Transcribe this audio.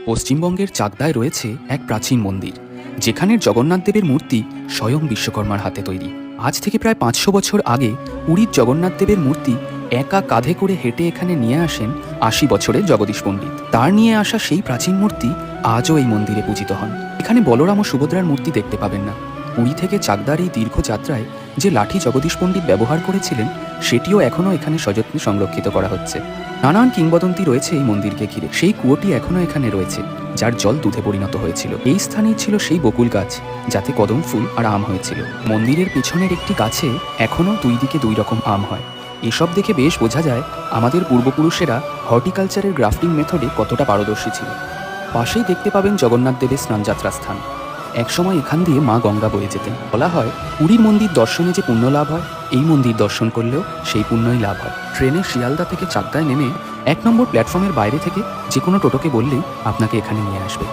পশ্চিমবঙ্গের চাকদায় রয়েছে এক প্রাচীন মন্দির, যেখানের জগন্নাথ দেবের মূর্তি স্বয়ং বিশ্বকর্মার হাতে তৈরি। আজ থেকে প্রায় 500 বছর আগে পুরীর জগন্নাথ দেবের মূর্তি একা কাঁধে করে হেঁটে এখানে নিয়ে আসেন 80 বছরের জগদীশ পণ্ডিত। তার নিয়ে আসা সেই প্রাচীন মূর্তি আজও এই মন্দিরে পূজিত হন। এখানে বলরাম ও সুভদ্রার মূর্তি দেখতে পাবেন না। পুরী থেকে চাকদার এই দীর্ঘ যাত্রায় যে লাঠি জগদীশ পণ্ডিত ব্যবহার করেছিলেন, সেটিও এখনও এখানে সযত্নে সংরক্ষিত করা হচ্ছে। নানান কিংবদন্তি রয়েছে এই মন্দিরকে ঘিরে। সেই কুয়োটি এখনও এখানে রয়েছে, যার জল দুধে পরিণত হয়েছিল। এই স্থানেই ছিল সেই বকুল গাছ, যাতে কদম ফুল আর আম হয়েছিল। মন্দিরের পেছনের একটি গাছে এখনও 2 দিকে 2 রকম আম হয়। এসব দেখে বেশ বোঝা যায় আমাদের পূর্বপুরুষেরা হর্টিকালচারের গ্রাফটিং মেথডে কতটা পারদর্শী ছিল। পাশেই দেখতে পাবেন জগন্নাথ দেবের স্নানযাত্রা স্থান। একসময় এখান দিয়ে মা গঙ্গা বয়ে যেতেন। বলা হয় পুরীর মন্দির দর্শনে যে পুণ্য লাভ হয়, এই মন্দির দর্শন করলেও সেই পুণ্যই লাভ হয়। ট্রেনে শিয়ালদা থেকে চাকদায় নেমে 1 নম্বর প্ল্যাটফর্মের বাইরে থেকে যে কোনো টোটোকে বললেই আপনাকে এখানে নিয়ে আসবে।